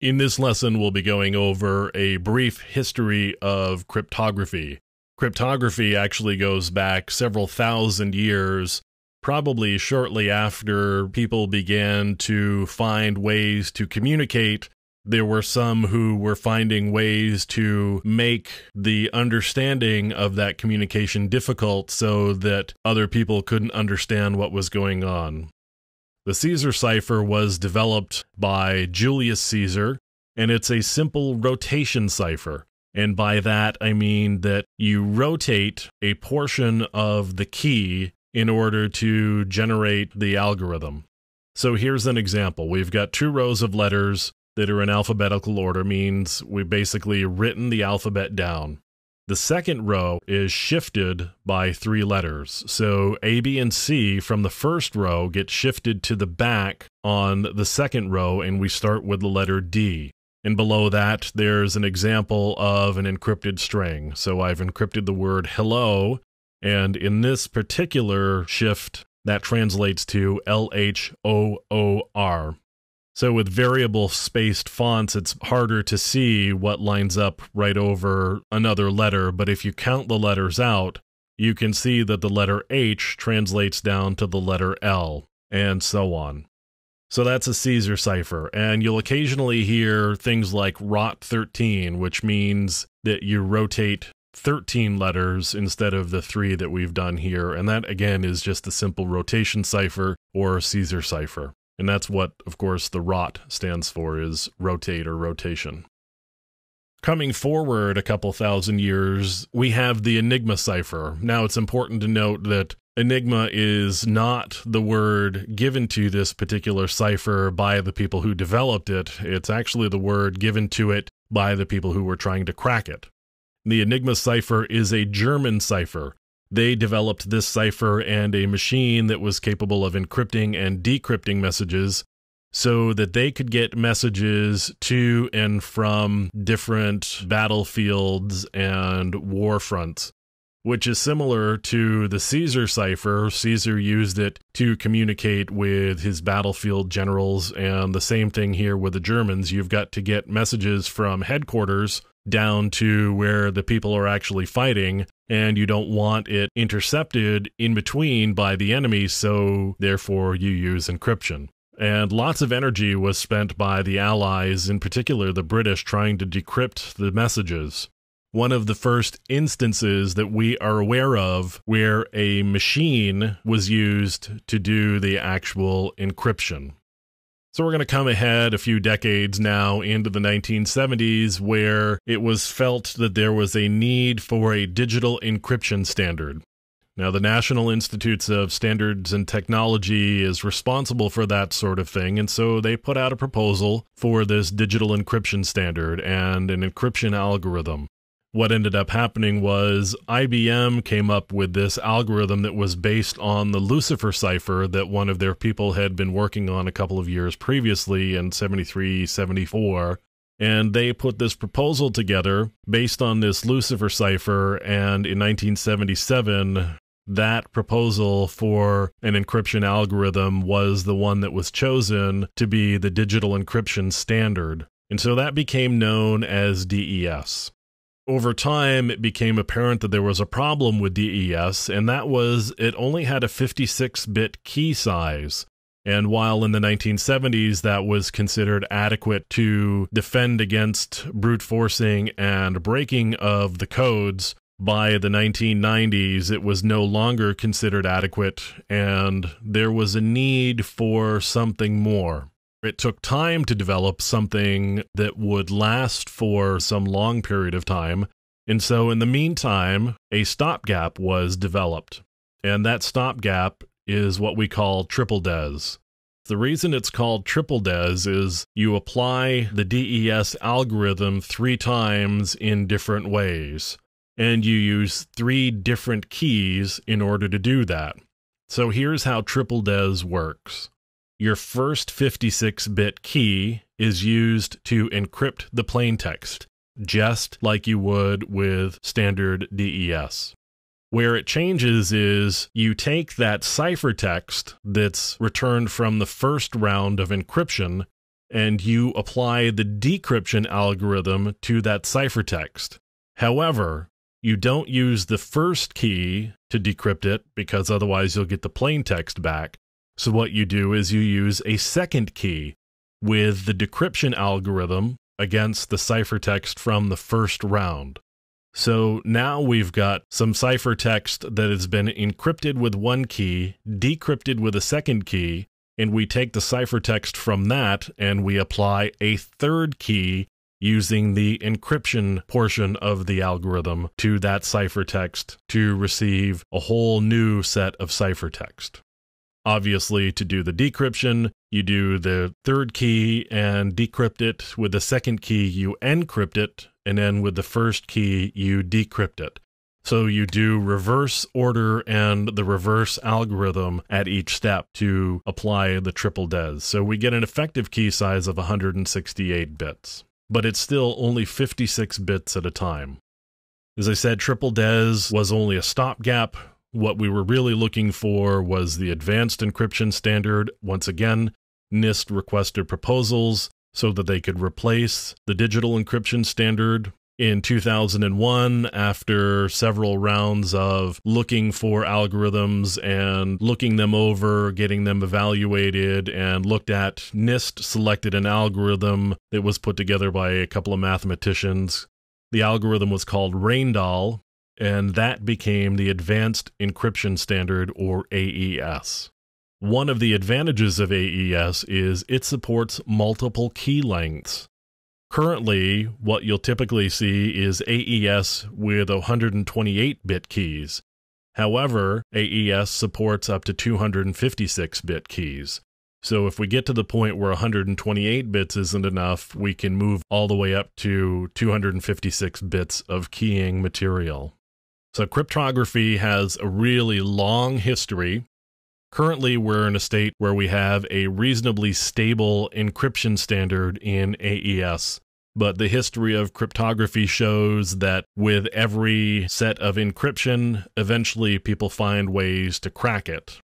In this lesson, we'll be going over a brief history of cryptography. Cryptography actually goes back several thousand years, probably shortly after people began to find ways to communicate. There were some who were finding ways to make the understanding of that communication difficult so that other people couldn't understand what was going on. The Caesar cipher was developed by Julius Caesar, and it's a simple rotation cipher. And by that, I mean that you rotate a portion of the key in order to generate the algorithm. So here's an example. We've got two rows of letters that are in alphabetical order, means we've basically written the alphabet down. The second row is shifted by 3 letters. So A, B, and C from the first row get shifted to the back on the second row, and we start with the letter D. And below that, there's an example of an encrypted string. So I've encrypted the word hello, and in this particular shift, that translates to LHOOR. So with variable spaced fonts, it's harder to see what lines up right over another letter, but if you count the letters out, you can see that the letter H translates down to the letter L, and so on. So that's a Caesar cipher, and you'll occasionally hear things like rot 13, which means that you rotate 13 letters instead of the 3 that we've done here, and that again is just a simple rotation cipher or Caesar cipher. And that's what, of course, the ROT stands for, is rotate or rotation. Coming forward a couple thousand years, we have the Enigma cipher. Now, it's important to note that Enigma is not the word given to this particular cipher by the people who developed it. It's actually the word given to it by the people who were trying to crack it. The Enigma cipher is a German cipher. They developed this cipher and a machine that was capable of encrypting and decrypting messages so that they could get messages to and from different battlefields and war fronts, which is similar to the Caesar cipher. Caesar used it to communicate with his battlefield generals, and the same thing here with the Germans. You've got to get messages from headquarters down to where the people are actually fighting, and you don't want it intercepted in between by the enemy, so therefore you use encryption. And lots of energy was spent by the Allies, in particular the British, trying to decrypt the messages. One of the first instances that we are aware of where a machine was used to do the actual encryption. So we're going to come ahead a few decades now into the 1970s, where it was felt that there was a need for a digital encryption standard. Now, the National Institutes of Standards and Technology is responsible for that sort of thing, and so they put out a proposal for this digital encryption standard and an encryption algorithm. What ended up happening was IBM came up with this algorithm that was based on the Lucifer cipher that one of their people had been working on a couple of years previously in 73, 74. And they put this proposal together based on this Lucifer cipher, and in 1977, that proposal for an encryption algorithm was the one that was chosen to be the digital encryption standard. And so that became known as DES. Over time, it became apparent that there was a problem with DES, and that was it only had a 56-bit key size. And while in the 1970s that was considered adequate to defend against brute forcing and breaking of the codes, by the 1990s it was no longer considered adequate, and there was a need for something more. It took time to develop something that would last for some long period of time, and so in the meantime, a stopgap was developed. And that stopgap is what we call triple DES. The reason it's called triple DES is you apply the DES algorithm 3 times in different ways, and you use 3 different keys in order to do that. So here's how triple DES works. Your first 56-bit key is used to encrypt the plaintext, just like you would with standard DES. Where it changes is you take that ciphertext that's returned from the first round of encryption and you apply the decryption algorithm to that ciphertext. However, you don't use the first key to decrypt it because otherwise you'll get the plain text back. So what you do is you use a second key with the decryption algorithm against the ciphertext from the first round. So now we've got some ciphertext that has been encrypted with one key, decrypted with a second key, and we take the ciphertext from that and we apply a third key using the encryption portion of the algorithm to that ciphertext to receive a whole new set of ciphertext. Obviously, to do the decryption, you do the third key and decrypt it. With the second key, you encrypt it, and then with the first key, you decrypt it. So you do reverse order and the reverse algorithm at each step to apply the triple DES. So we get an effective key size of 168 bits, but it's still only 56 bits at a time. As I said, triple DES was only a stopgap. What we were really looking for was the advanced encryption standard. Once again, NIST requested proposals so that they could replace the digital encryption standard. In 2001, after several rounds of looking for algorithms and looking them over, getting them evaluated and looked at, NIST selected an algorithm that was put together by a couple of mathematicians. The algorithm was called Reindahl, and that became the Advanced Encryption Standard, or AES. One of the advantages of AES is it supports multiple key lengths. Currently, what you'll typically see is AES with 128-bit keys. However, AES supports up to 256-bit keys. So if we get to the point where 128 bits isn't enough, we can move all the way up to 256 bits of keying material. So cryptography has a really long history. Currently, we're in a state where we have a reasonably stable encryption standard in AES, but the history of cryptography shows that with every set of encryption, eventually people find ways to crack it.